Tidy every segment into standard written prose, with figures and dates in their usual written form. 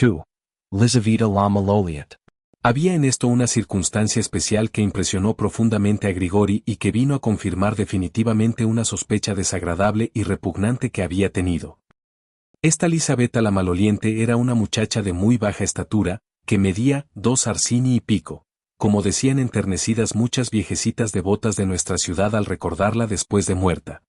2. Lizaveta la Maloliet. Había en esto una circunstancia especial que impresionó profundamente a Grigori y que vino a confirmar definitivamente una sospecha desagradable y repugnante que había tenido. Esta Lizaveta la Maloliente era una muchacha de muy baja estatura, que medía 2 arcini y pico, como decían enternecidas muchas viejecitas devotas de nuestra ciudad al recordarla después de muerta.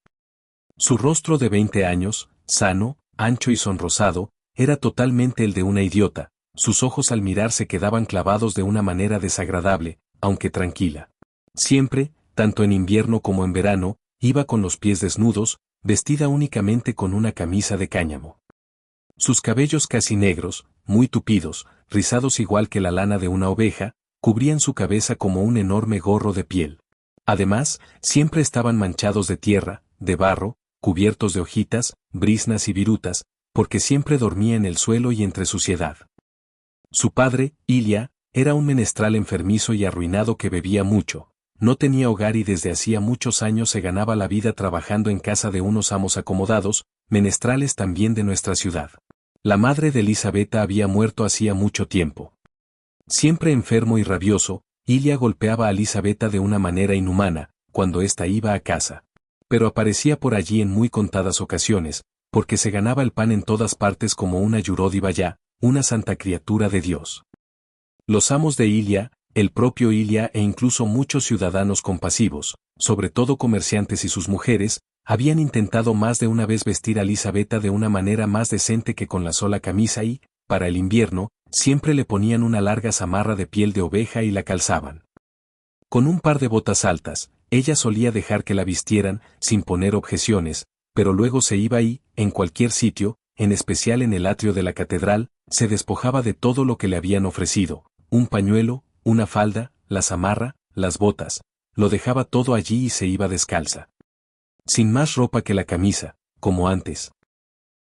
Su rostro de 20 años, sano, ancho y sonrosado, era totalmente el de una idiota. Sus ojos al mirar se quedaban clavados de una manera desagradable, aunque tranquila. Siempre, tanto en invierno como en verano, iba con los pies desnudos, vestida únicamente con una camisa de cáñamo. Sus cabellos casi negros, muy tupidos, rizados igual que la lana de una oveja, cubrían su cabeza como un enorme gorro de piel. Además, siempre estaban manchados de tierra, de barro, cubiertos de hojitas, briznas y virutas, porque siempre dormía en el suelo y entre suciedad. Su padre, Ilia, era un menestral enfermizo y arruinado que bebía mucho, no tenía hogar y desde hacía muchos años se ganaba la vida trabajando en casa de unos amos acomodados, menestrales también de nuestra ciudad. La madre de Lizaveta había muerto hacía mucho tiempo. Siempre enfermo y rabioso, Ilia golpeaba a Lizaveta de una manera inhumana, cuando ésta iba a casa. Pero aparecía por allí en muy contadas ocasiones, porque se ganaba el pan en todas partes como una yuródiva ya, una santa criatura de Dios. Los amos de Ilia, el propio Ilia e incluso muchos ciudadanos compasivos, sobre todo comerciantes y sus mujeres, habían intentado más de una vez vestir a Lizaveta de una manera más decente que con la sola camisa y, para el invierno, siempre le ponían una larga zamarra de piel de oveja y la calzaban. Con un par de botas altas, ella solía dejar que la vistieran, sin poner objeciones, pero luego se iba y, en cualquier sitio, en especial en el atrio de la catedral, se despojaba de todo lo que le habían ofrecido, un pañuelo, una falda, la zamarra, las botas, lo dejaba todo allí y se iba descalza. Sin más ropa que la camisa, como antes.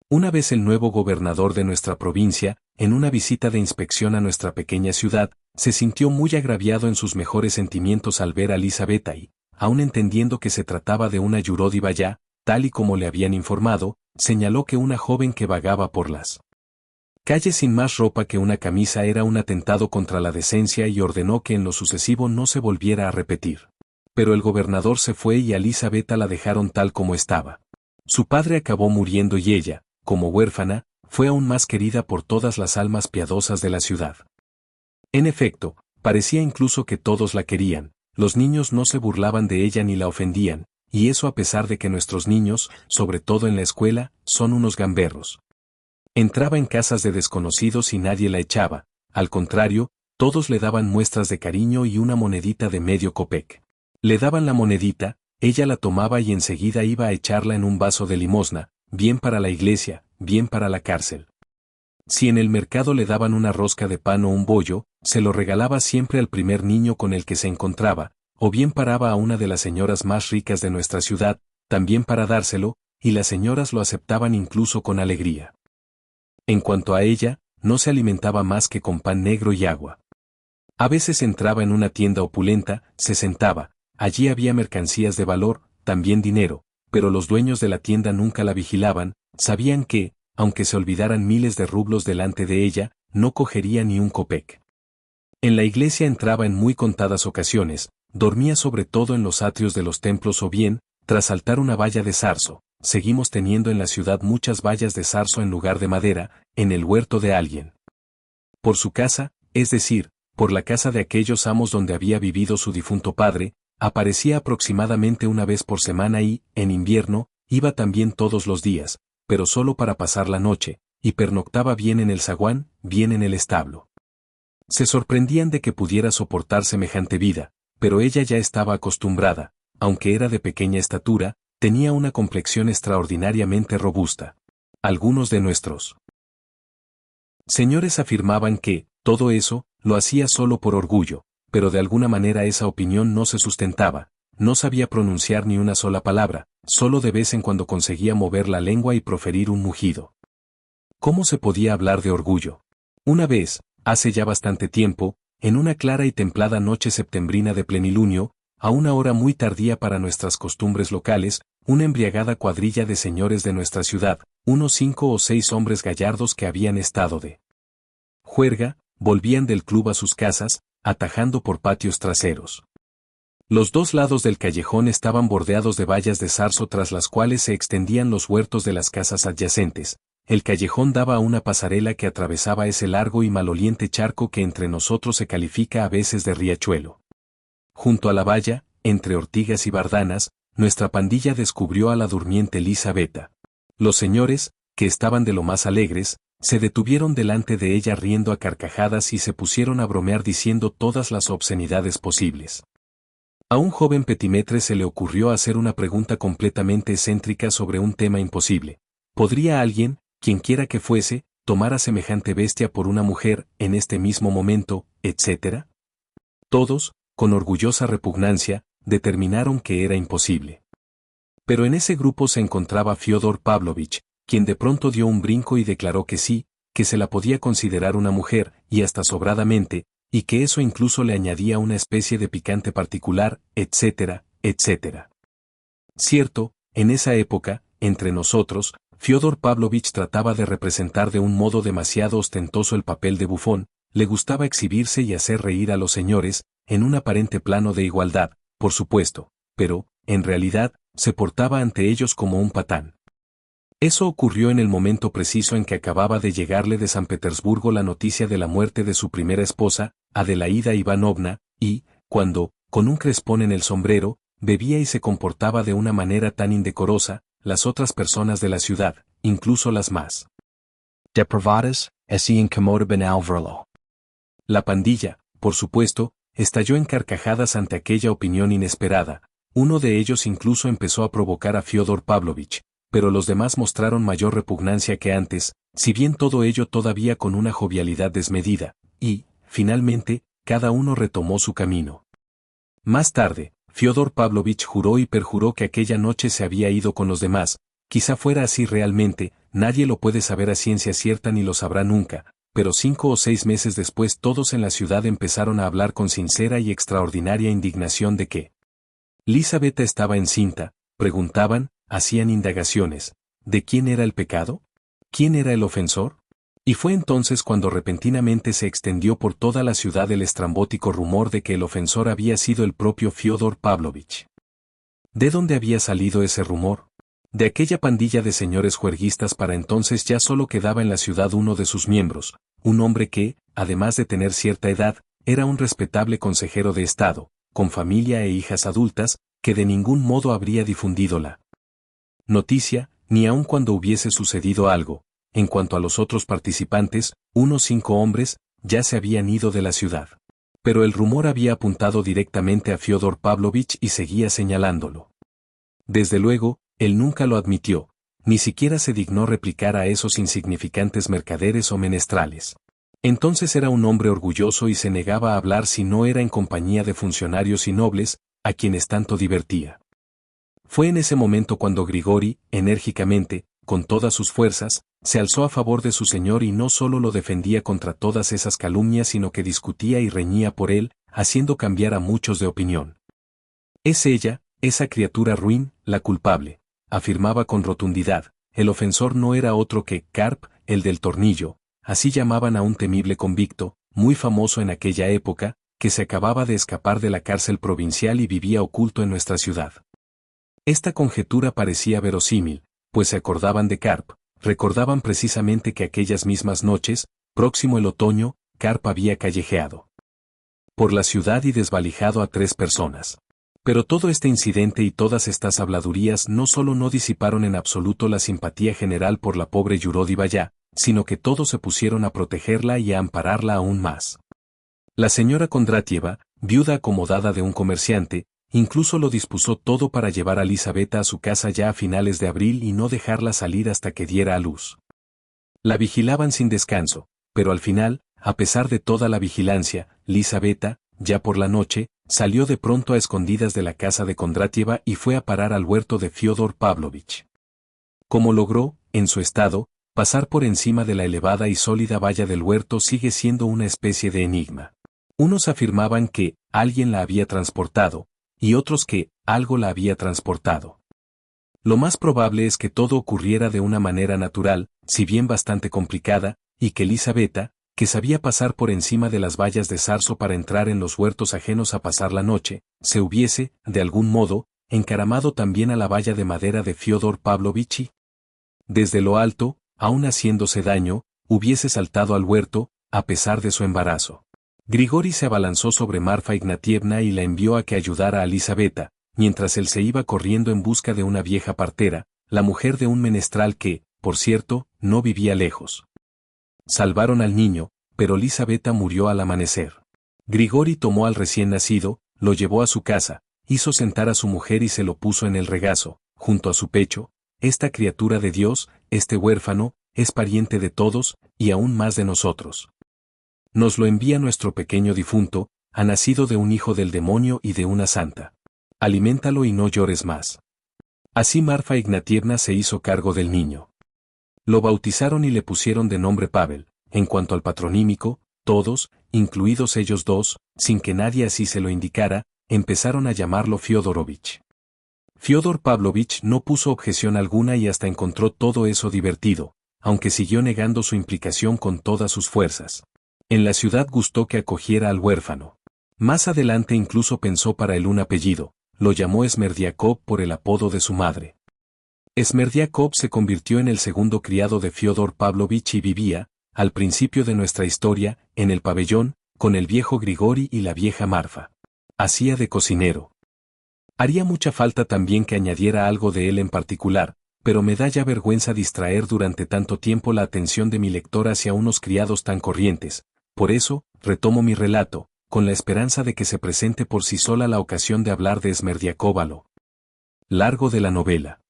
Una vez el nuevo gobernador de nuestra provincia, en una visita de inspección a nuestra pequeña ciudad, se sintió muy agraviado en sus mejores sentimientos al ver a Lizaveta y, aun entendiendo que se trataba de una yuródiva ya, tal y como le habían informado, señaló que una joven que vagaba por las calles sin más ropa que una camisa era un atentado contra la decencia y ordenó que en lo sucesivo no se volviera a repetir. Pero el gobernador se fue y a Lizaveta la dejaron tal como estaba. Su padre acabó muriendo y ella, como huérfana, fue aún más querida por todas las almas piadosas de la ciudad. En efecto, parecía incluso que todos la querían, los niños no se burlaban de ella ni la ofendían, y eso a pesar de que nuestros niños, sobre todo en la escuela, son unos gamberros. Entraba en casas de desconocidos y nadie la echaba, al contrario, todos le daban muestras de cariño y una monedita de medio copec. Le daban la monedita, ella la tomaba y enseguida iba a echarla en un vaso de limosna, bien para la iglesia, bien para la cárcel. Si en el mercado le daban una rosca de pan o un bollo, se lo regalaba siempre al primer niño con el que se encontraba, o bien paraba a una de las señoras más ricas de nuestra ciudad, también para dárselo, y las señoras lo aceptaban incluso con alegría. En cuanto a ella, no se alimentaba más que con pan negro y agua. A veces entraba en una tienda opulenta, se sentaba, allí había mercancías de valor, también dinero, pero los dueños de la tienda nunca la vigilaban, sabían que, aunque se olvidaran miles de rublos delante de ella, no cogería ni un copec. En la iglesia entraba en muy contadas ocasiones, dormía sobre todo en los atrios de los templos o bien, tras saltar una valla de zarzo. Seguimos teniendo en la ciudad muchas vallas de zarzo en lugar de madera, en el huerto de alguien. Por su casa, es decir, por la casa de aquellos amos donde había vivido su difunto padre, aparecía aproximadamente una vez por semana y, en invierno, iba también todos los días, pero solo para pasar la noche, y pernoctaba bien en el zaguán, bien en el establo. Se sorprendían de que pudiera soportar semejante vida, pero ella ya estaba acostumbrada, aunque era de pequeña estatura, tenía una complexión extraordinariamente robusta. Algunos de nuestros señores afirmaban que, todo eso, lo hacía solo por orgullo, pero de alguna manera esa opinión no se sustentaba, no sabía pronunciar ni una sola palabra, solo de vez en cuando conseguía mover la lengua y proferir un mugido. ¿Cómo se podía hablar de orgullo? Una vez, hace ya bastante tiempo, en una clara y templada noche septembrina de plenilunio, a una hora muy tardía para nuestras costumbres locales, una embriagada cuadrilla de señores de nuestra ciudad, unos 5 o 6 hombres gallardos que habían estado de juerga, volvían del club a sus casas, atajando por patios traseros. Los dos lados del callejón estaban bordeados de vallas de zarzo tras las cuales se extendían los huertos de las casas adyacentes. El callejón daba a una pasarela que atravesaba ese largo y maloliente charco que entre nosotros se califica a veces de riachuelo. Junto a la valla, entre ortigas y bardanas, nuestra pandilla descubrió a la durmiente Lisabeta. Los señores, que estaban de lo más alegres, se detuvieron delante de ella riendo a carcajadas y se pusieron a bromear diciendo todas las obscenidades posibles. A un joven petimetre se le ocurrió hacer una pregunta completamente excéntrica sobre un tema imposible. ¿Podría alguien, quienquiera que fuese, tomar a semejante bestia por una mujer, en este mismo momento, etcétera? Todos, con orgullosa repugnancia, determinaron que era imposible. Pero en ese grupo se encontraba Fyodor Pavlovich, quien de pronto dio un brinco y declaró que sí, que se la podía considerar una mujer, y hasta sobradamente, y que eso incluso le añadía una especie de picante particular, etcétera, etcétera. Cierto, en esa época, entre nosotros, Fyodor Pavlovich trataba de representar de un modo demasiado ostentoso el papel de bufón, le gustaba exhibirse y hacer reír a los señores, en un aparente plano de igualdad, por supuesto, pero, en realidad, se portaba ante ellos como un patán. Eso ocurrió en el momento preciso en que acababa de llegarle de San Petersburgo la noticia de la muerte de su primera esposa, Adelaida Ivanovna, y, cuando, con un crespón en el sombrero, bebía y se comportaba de una manera tan indecorosa, las otras personas de la ciudad, incluso las más depravadas, así incomodaban al verlo. La pandilla, por supuesto, estalló en carcajadas ante aquella opinión inesperada. Uno de ellos incluso empezó a provocar a Fyodor Pavlovich, pero los demás mostraron mayor repugnancia que antes, si bien todo ello todavía con una jovialidad desmedida, y, finalmente, cada uno retomó su camino. Más tarde, Fyodor Pavlovich juró y perjuró que aquella noche se había ido con los demás. Quizá fuera así realmente, nadie lo puede saber a ciencia cierta ni lo sabrá nunca, pero 5 o 6 meses después todos en la ciudad empezaron a hablar con sincera y extraordinaria indignación de que Lisabeta estaba encinta, preguntaban, hacían indagaciones. ¿De quién era el pecado? ¿Quién era el ofensor? Y fue entonces cuando repentinamente se extendió por toda la ciudad el estrambótico rumor de que el ofensor había sido el propio Fyodor Pavlovich. ¿De dónde había salido ese rumor? De aquella pandilla de señores juerguistas. Para entonces ya solo quedaba en la ciudad uno de sus miembros, un hombre que, además de tener cierta edad, era un respetable consejero de Estado, con familia e hijas adultas, que de ningún modo habría difundido la noticia, ni aun cuando hubiese sucedido algo. En cuanto a los otros participantes, unos 5 hombres, ya se habían ido de la ciudad. Pero el rumor había apuntado directamente a Fyodor Pavlovich y seguía señalándolo. Desde luego, él nunca lo admitió, ni siquiera se dignó replicar a esos insignificantes mercaderes o menestrales. Entonces era un hombre orgulloso y se negaba a hablar si no era en compañía de funcionarios y nobles, a quienes tanto divertía. Fue en ese momento cuando Grigori, enérgicamente, con todas sus fuerzas, se alzó a favor de su señor y no solo lo defendía contra todas esas calumnias sino que discutía y reñía por él, haciendo cambiar a muchos de opinión. Es ella, esa criatura ruin, la culpable, afirmaba con rotundidad. El ofensor no era otro que Karp, el del tornillo, así llamaban a un temible convicto, muy famoso en aquella época, que se acababa de escapar de la cárcel provincial y vivía oculto en nuestra ciudad. Esta conjetura parecía verosímil, pues se acordaban de Karp, recordaban precisamente que aquellas mismas noches, próximo el otoño, Karp había callejeado por la ciudad y desvalijado a 3 personas. Pero todo este incidente y todas estas habladurías no solo no disiparon en absoluto la simpatía general por la pobre Yurodivaya, sino que todos se pusieron a protegerla y a ampararla aún más. La señora Kondratieva, viuda acomodada de un comerciante, incluso lo dispuso todo para llevar a Lisabeta a su casa ya a finales de abril y no dejarla salir hasta que diera a luz. La vigilaban sin descanso, pero al final, a pesar de toda la vigilancia, Lisabeta, ya por la noche, salió de pronto a escondidas de la casa de Kondratieva y fue a parar al huerto de Fyodor Pavlovich. Como logró, en su estado, pasar por encima de la elevada y sólida valla del huerto sigue siendo una especie de enigma. Unos afirmaban que alguien la había transportado, y otros que algo la había transportado. Lo más probable es que todo ocurriera de una manera natural, si bien bastante complicada, y que Lisabeta, que sabía pasar por encima de las vallas de zarzo para entrar en los huertos ajenos a pasar la noche, se hubiese, de algún modo, encaramado también a la valla de madera de Fyodor Pavlovich y, desde lo alto, aun haciéndose daño, hubiese saltado al huerto, a pesar de su embarazo. Grigori se abalanzó sobre Marfa Ignatievna y la envió a que ayudara a Elisabetta, mientras él se iba corriendo en busca de una vieja partera, la mujer de un menestral que, por cierto, no vivía lejos. Salvaron al niño, pero Elisabetta murió al amanecer. Grigori tomó al recién nacido, lo llevó a su casa, hizo sentar a su mujer y se lo puso en el regazo, junto a su pecho. Esta criatura de Dios, este huérfano, es pariente de todos, y aún más de nosotros. Nos lo envía nuestro pequeño difunto, ha nacido de un hijo del demonio y de una santa. Aliméntalo y no llores más. Así Marfa Ignatievna se hizo cargo del niño. Lo bautizaron y le pusieron de nombre Pavel. En cuanto al patronímico, todos, incluidos ellos dos, sin que nadie así se lo indicara, empezaron a llamarlo Fyodorovich. Fyodor Pavlovich no puso objeción alguna y hasta encontró todo eso divertido, aunque siguió negando su implicación con todas sus fuerzas. En la ciudad gustó que acogiera al huérfano. Más adelante incluso pensó para él un apellido, lo llamó Smerdiakov por el apodo de su madre. Smerdiakov se convirtió en el segundo criado de Fyodor Pavlovich y vivía, al principio de nuestra historia, en el pabellón, con el viejo Grigori y la vieja Marfa. Hacía de cocinero. Haría mucha falta también que añadiera algo de él en particular, pero me da ya vergüenza distraer durante tanto tiempo la atención de mi lector hacia unos criados tan corrientes. Por eso, retomo mi relato, con la esperanza de que se presente por sí sola la ocasión de hablar de Smerdiakov a lo largo de la novela.